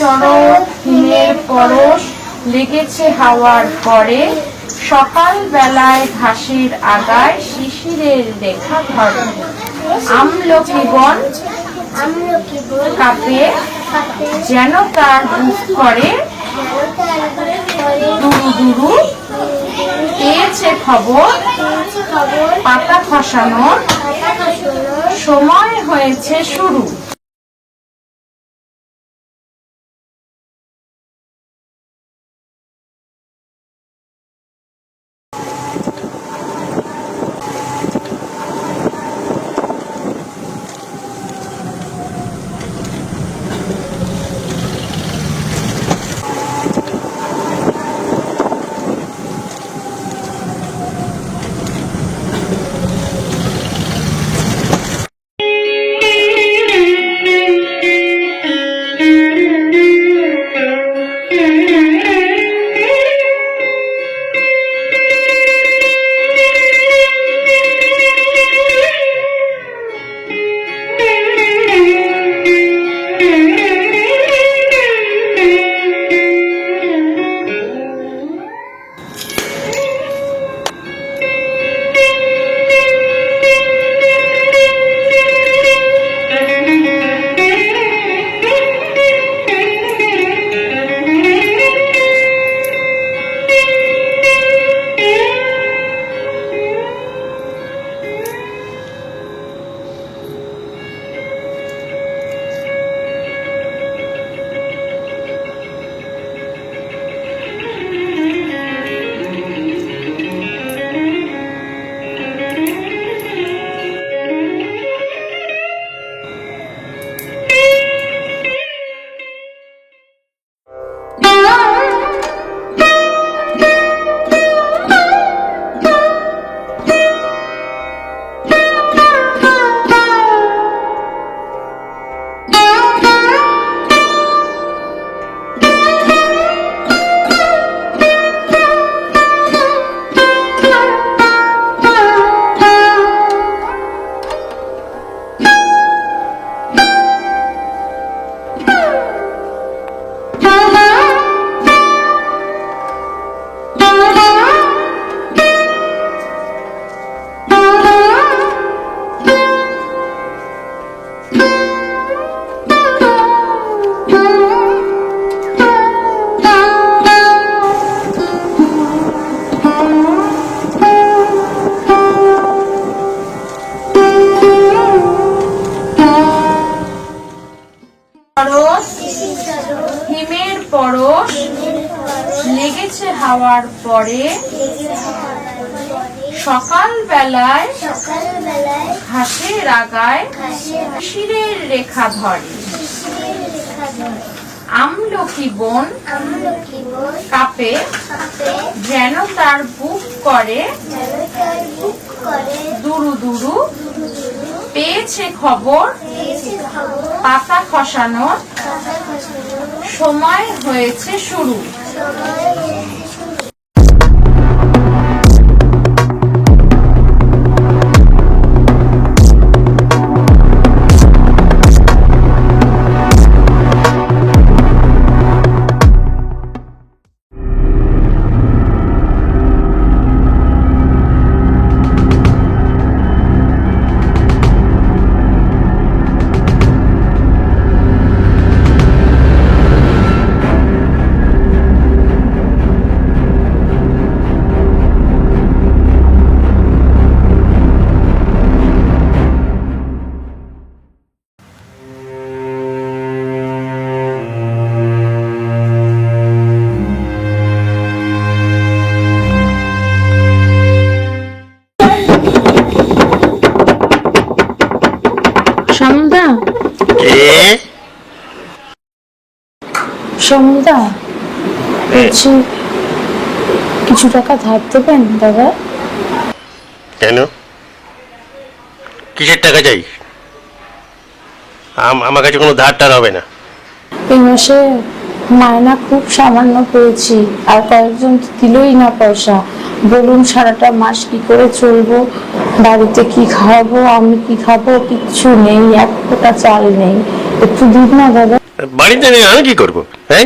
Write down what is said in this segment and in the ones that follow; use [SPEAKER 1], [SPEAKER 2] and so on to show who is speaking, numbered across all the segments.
[SPEAKER 1] শরৎ হিমের পরশ লেগেছে হাওয়ার পরে, সকাল বেলায় ঘাসের আগায় শিশিরের রেখা ধরে। আমলকি বন কাঁপে যেন তার বুক করে, দুরু দুরু পেয়েছে খবর, পাতা খসানোর সময় হয়েছে শুরু। পরশ হিমের পরশ লেগেছে হাওয়ার পরে, সকাল বেলায় ঘাসের আগায় শিরের রেখা ধরে। আমলকি বন কাঁপে যেন তার বুক করে, দুরু দুরু পেয়েছে খবর, পাতা খসানোর সময় হয়েছে শুরু। সমদা সমদা বলছি, কিছু টাকা ধার দেবেন দাদা?
[SPEAKER 2] কেন, কিসের টাকা চাই? আমার কাছে কোনো ধার টার হবে না।
[SPEAKER 1] এই মাসে মায়না খুব সামান্য পেয়েছি, আর কয়েকজন দিলই না পয়সা। বলুন সারাটা মাস কি করে চলবো? বাড়িতে কি খাওয়াবো, আমি কি খাবো, কিচ্ছু নেই, এক ফোঁটা চাল নেই। একটু দিন না দাদা।
[SPEAKER 2] বাড়িতে নেই আমি কি করবো? হ্যাঁ,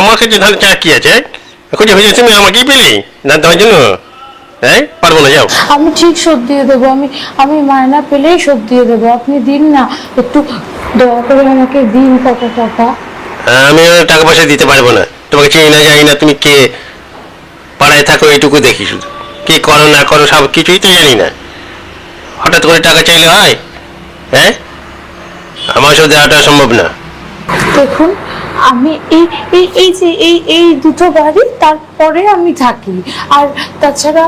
[SPEAKER 2] আমার কাছে ধার চা কি আছে? এখন যে হয়েছে তুমি আমাকেই পেলে ধার দেওয়ার জন্য? হ্যাঁ, পারবো না, যাও।
[SPEAKER 1] আমি ঠিক শোধ দিয়ে দেবো, আমি মায়না পেলেই শোধ দিয়ে দেবো। আপনি দিন না, একটু দয়া করে আমাকে দিন কত টাকা।
[SPEAKER 2] আমি টাকা পয়সা দিতে পারবো না। তোমাকে চিনি না, জানি না তুমি কে, পাড়ায় থাকো এইটুকু দেখি, শুধু কে করো না করো সব কিছুই তো জানি না। হঠাৎ করে টাকা চাইলে হয়? হ্যাঁ, আমার সব দেওয়াটা সম্ভব না।
[SPEAKER 1] দেখুন, আমি এই এই এই যে এই এই দুটো বাড়ি, তারপরে আমি থাকি। আর তাছাড়া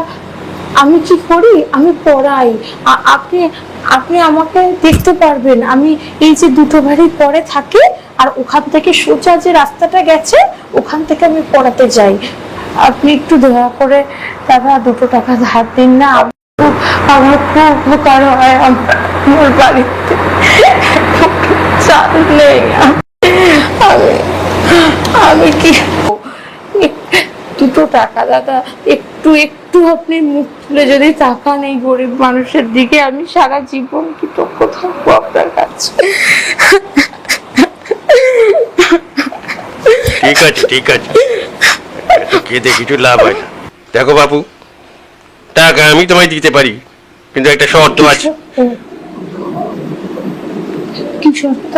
[SPEAKER 1] আমি কি করি, আমি পড়াই। আপনি আপনি আমাকে দেখতে পারবেন, আমি এই যে দুটো বাড়ি পরে থাকি, আর ওখান থেকে সোজা যে রাস্তাটা গেছে ওখান থেকে আমি পড়াতে যাই। আপনি একটু দয়া করে দাদা দুটো টাকা ধার দিন না। আমার খুব উপকার হয়। আমার বাড়িতে চাল নেই। আমি কি দুটো টাকা দাদা, একটু একটু আপনি মুখ তুলে যদি টাকা নেই গরিব মানুষের দিকে, আমি সারা জীবন কৃতজ্ঞ থাকবো আপনার কাছে।
[SPEAKER 2] ঠিক আছে ঠিক আছে, কেঁদে কিছু লাভ হয় না। দেখো বাবু, টাকা আমি তোমায় দিতে পারি, কিন্তু একটা শর্ত আছে।
[SPEAKER 1] কি শর্ত?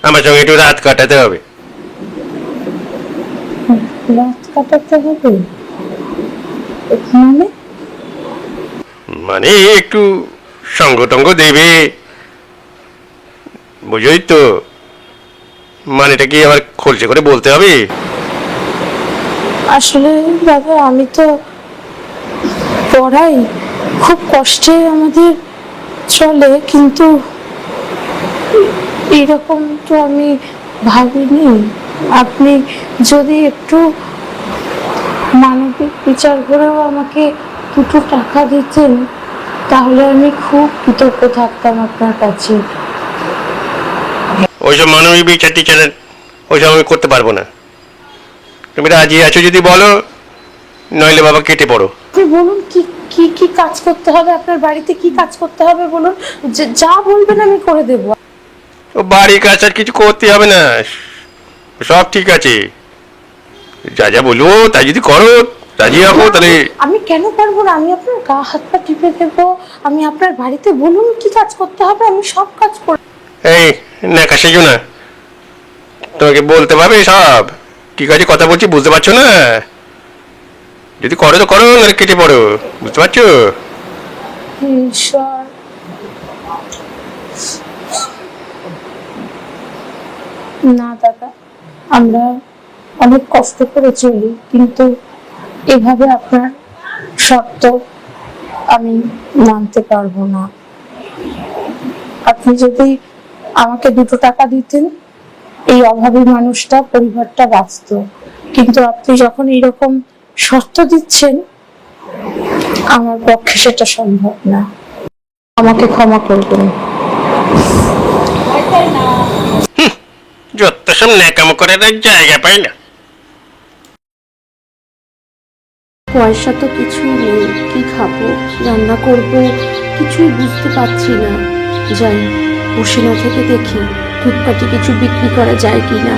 [SPEAKER 2] আমার সঙ্গে একটু রাত কাটাতে হবে।
[SPEAKER 1] রাত কাটাতে হবে মানে?
[SPEAKER 2] মানে একটু সঙ্গ টঙ্গ দেবে, বুঝোই তো। মানেটা কি আবার খোলসে করে বলতে হবে?
[SPEAKER 1] আসলে দাদা আমি তো পড়াই, খুব কষ্টে আমাদের চলে, কিন্তু এরকম তো আমি ভাবিনি। আপনি যদি একটু মানবিক বিচার করেও আমাকে দুটো টাকা দিতেন, তাহলে আমি খুব কৃতজ্ঞ থাকতাম আপনার কাছে।
[SPEAKER 2] ওইসব মানবিক বিচার টিচারের ওইসব আমি করতে পারবো না। তুমি রাজি আছো যদি বলো, নইলে বাবা কেটে পড়ো।
[SPEAKER 1] আপনি বলুন কি কি কি কাজ করতে হবে, আপনার বাড়িতে কি কাজ করতে হবে বলুন, যা বলবেন আমি করে দেবো।
[SPEAKER 2] ও বাড়ির কাজ আর কিছু করতে হবে না, সব ঠিক আছে। যা যা বলবো তাই যদি করো, রাজি হবো তাহলে।
[SPEAKER 1] আমি কেন পারবো না? আমি আপনার গা হাত পা টিপে দেবো। আমি আপনার বাড়িতে বলুন কি কাজ করতে হবে, আমি সব কাজ করব।
[SPEAKER 2] এই নাকা সেজো না, তোমাকে বলতে পারবে সব। ঠিক আছে, কথা বলছি বুঝতে পারছো না? যদি করো তো করো, নাহলে কেটে পড়ো, বুঝতে পারছো?
[SPEAKER 1] ঈশ্বর, না দাদা, আমরা অনেক কষ্ট করে চলি, কিন্তু এভাবে আপনার শর্ত আমি মানতে পারবো না। আপনি যদি আমাকে 2 টাকা দিতেন, এই অভাবী মানুষটা, পরিবারটা বাঁচত। কিন্তু আপনি যখন এরকম শর্ত দিচ্ছেন, আমার পক্ষে সেটা সম্ভব না। আমাকে ক্ষমা করবেন।
[SPEAKER 2] যত সব ন্যাকামো করে জায়গা পাই না।
[SPEAKER 3] পয়সা তো কিছুই নেই, কি খাবো, কি রান্না করব, কিছুই বুঝতে পারছি না। যাই বসিনা থেকে দেখি ধূপকাঠি কিছু বিক্রি করা যায় কিনা।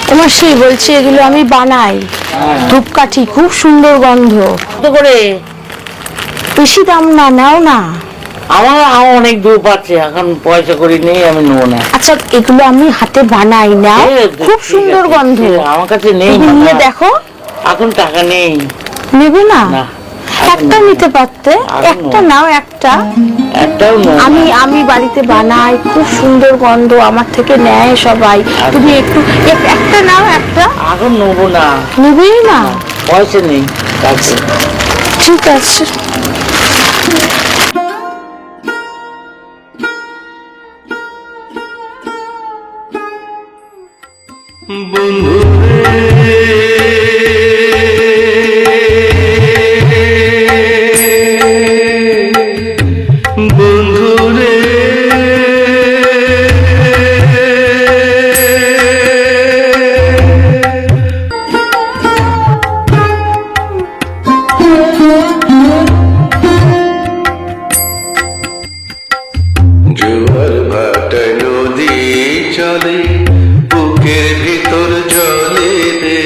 [SPEAKER 1] তোমার সেই বলছি, এগুলো আমি বানাই, ধূপকাঠি, খুব সুন্দর গন্ধ।
[SPEAKER 4] কত করে?
[SPEAKER 1] বেশি দাম না, নাও না।
[SPEAKER 4] আমার অনেক ধূপ আছে, এখন পয়সা করি নেই, আমি নেবো না।
[SPEAKER 1] আচ্ছা, এগুলো আমি হাতে বানাই, নাও, খুব
[SPEAKER 4] ঠিক
[SPEAKER 1] সুন্দর
[SPEAKER 4] আছে,
[SPEAKER 1] গন্ধ।
[SPEAKER 4] ঠিক আছে, আমার কাছে নেই।
[SPEAKER 1] এগুলো নিয়ে
[SPEAKER 4] বাবা।
[SPEAKER 1] দেখো।
[SPEAKER 4] এখন টাকা নেই।
[SPEAKER 1] নেবে না?
[SPEAKER 4] না,
[SPEAKER 1] একটা নিতে পারতে। একটা নাও, একটা।
[SPEAKER 4] একটাও নেই।
[SPEAKER 1] আমি বাড়িতে বানাই, খুব সুন্দর গন্ধ, আমার থেকে নেয় সবাই। তুমি একটু একটা নাও, একটা।
[SPEAKER 4] এখন নেবো না,
[SPEAKER 1] নেবেই না?
[SPEAKER 4] পয়সা নেই কাছে।
[SPEAKER 1] ঠিক আছে।
[SPEAKER 2] বন্ধুরে জোয়ার ভাটা নদী চলে বুকের ভিতর জলে রে,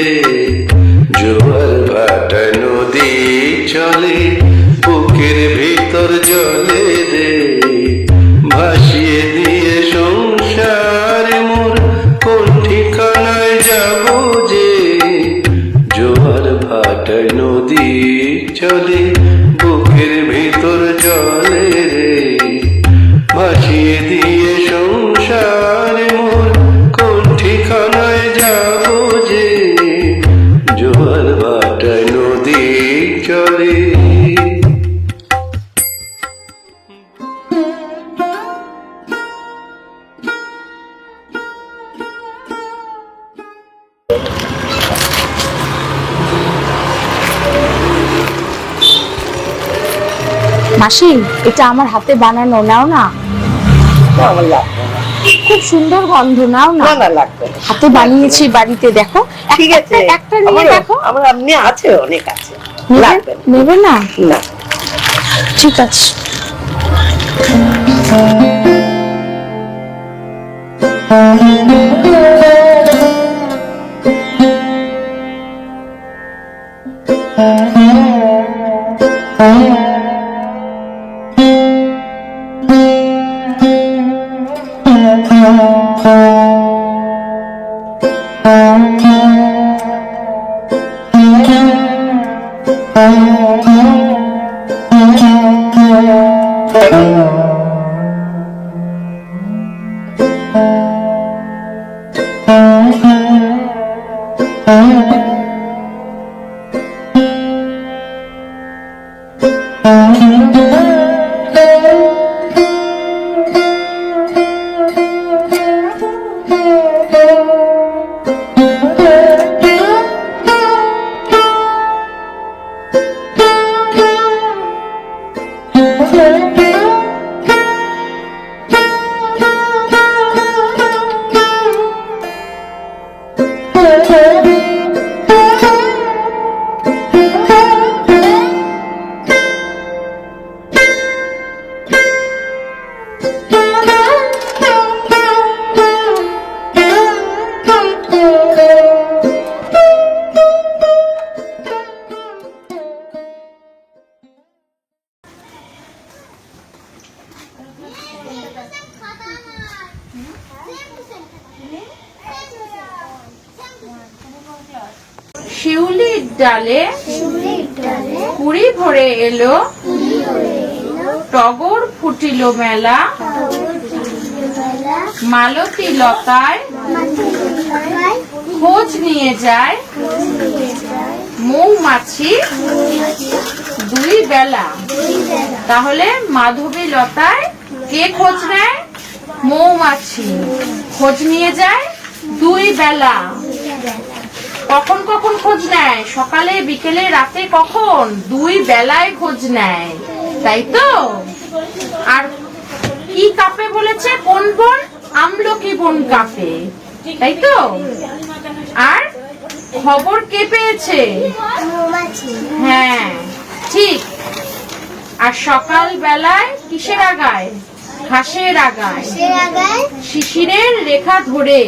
[SPEAKER 2] জোয়ার ভাটা নদী চলে বুকের ভিতর জলে রে, ভাসিয়ে দিয়ে সংসার মোর কোন ঠিকানায় যাব যে, জোয়ার ভাটা নদী চলে বুকের ভিতর জলে রে, ভাসিয়ে দিয়ে সংসার মোর কোন ঠিকানায় যাব যে, জোয়ার ভাটা নদী চলে।
[SPEAKER 1] মাসি, এটা আমার হাতে বানানো, নাও না।
[SPEAKER 4] আমার লাগবে না।
[SPEAKER 1] খুব সুন্দর গন্ধ, নাও না।
[SPEAKER 4] না না, লাগবে না।
[SPEAKER 1] হাতে বানিয়েছি বাড়িতে, দেখো।
[SPEAKER 4] ঠিক আছে,
[SPEAKER 1] একটা নিয়ে
[SPEAKER 4] আমারও-
[SPEAKER 1] দেখো।
[SPEAKER 4] আমার এমনি আছে, অনেক আছে।
[SPEAKER 1] নেবে?
[SPEAKER 4] লাগবে না।
[SPEAKER 1] নেবে না?
[SPEAKER 4] না।
[SPEAKER 1] ঠিক আছে। শিউলির ডালে কুড়ি ভরে এলো, টগর ফুটিল মেলা, মালতী লতায় খোঁজ নিয়ে যায়, মৌমাছি দুই বেলা। তাহলে মাধবী লতায় কে খোঁজ নেয়? মৌমাছি। খোঁজ নিয়ে যায় দুই বেলা। কখন কখন খোঁজ নেয়? সকালে, বিকেলে, রাতে। কখন? দুই বেলায় খোঁজ নেয়, তাই তো? আর কি কাঁপে বলেছে? কোন বন? আমলকি বন কাঁপে, তাই তো? আর খবর কে পেয়েছে? হ্যাঁ, ঠিক। আর সকাল বেলায় কিসের আগায়? ঘাসের আগায় শিশিরের রেখা ধরে।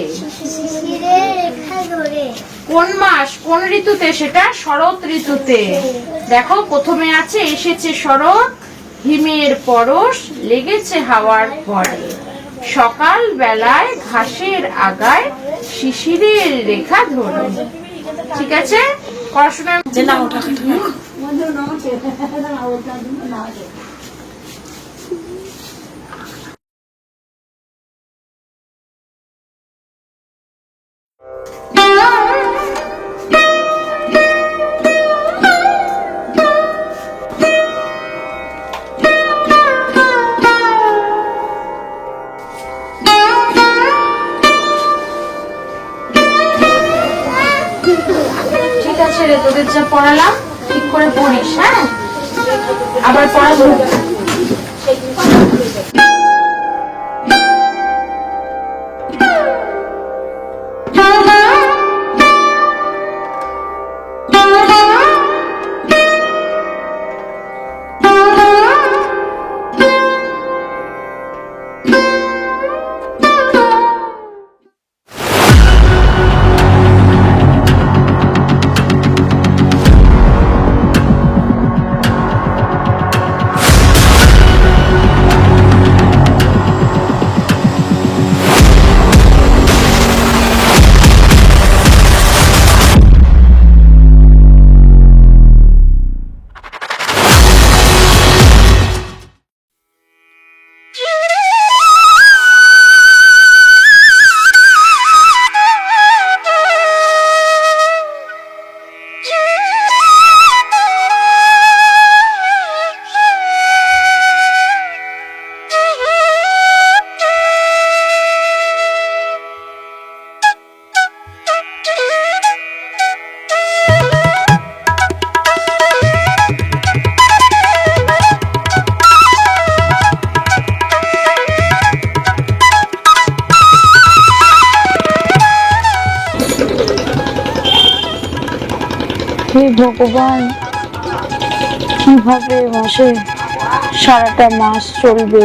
[SPEAKER 1] কোন মাস, কোন ঋতুতে? সেটা শরৎ ঋতুতে। দেখো প্রথমে আছে এসেছে শরৎ, হিমের পরশ লেগেছে হাওয়ার পরে, সকাল বেলায় ঘাসের আগায় শিশিরের রেখা ধরে। ঠিক আছে, পড়াশোনা ঠিক আছে রে, তোদের যা পড়ালাম ঠিক করে পড়িস। হ্যাঁ, আবার পড়াবো।
[SPEAKER 3] হে ভগবান, কিভাবে মাসে সারাটা মাস চলবে?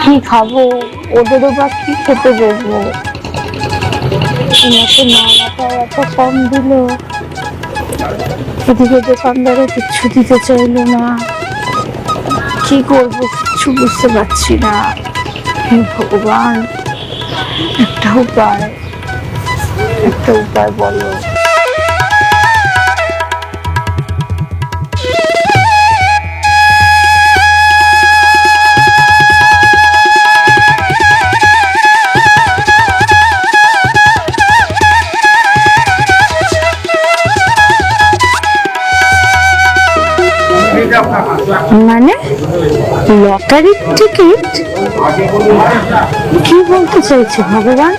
[SPEAKER 3] কি খাবো? ওদেরও বা কি খেতে দেবো? মাসে মালাটা এত কম দিল, এদিকে দোকানদারও কিচ্ছু দিতে চাইলো না। কি করবো কিচ্ছু বুঝতে পারছি না। হে ভগবান, একটা উপায় বলো। মানে লটারির টিকিট? কি বলতে চাইছে ভগবান?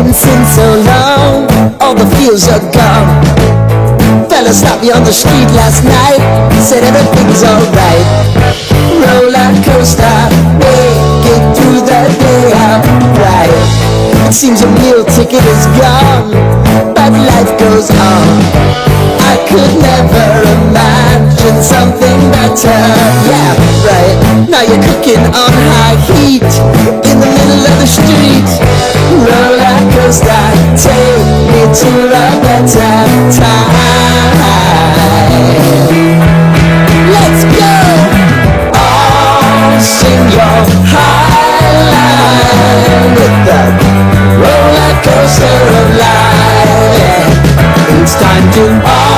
[SPEAKER 5] dancing so long, all the feels are gone. Fella stopped me on the street last night, said everything's alright. Roller coaster, make it through the day, I'm right. It seems a meal ticket is gone, but life goes on. I could never imagine something better. Yeah, right. Now you're cooking on high heat in the middle of the street. Roller coaster, take me to a better time. Let's go. All sing your high line with the roller coaster of life. Yeah. It's time to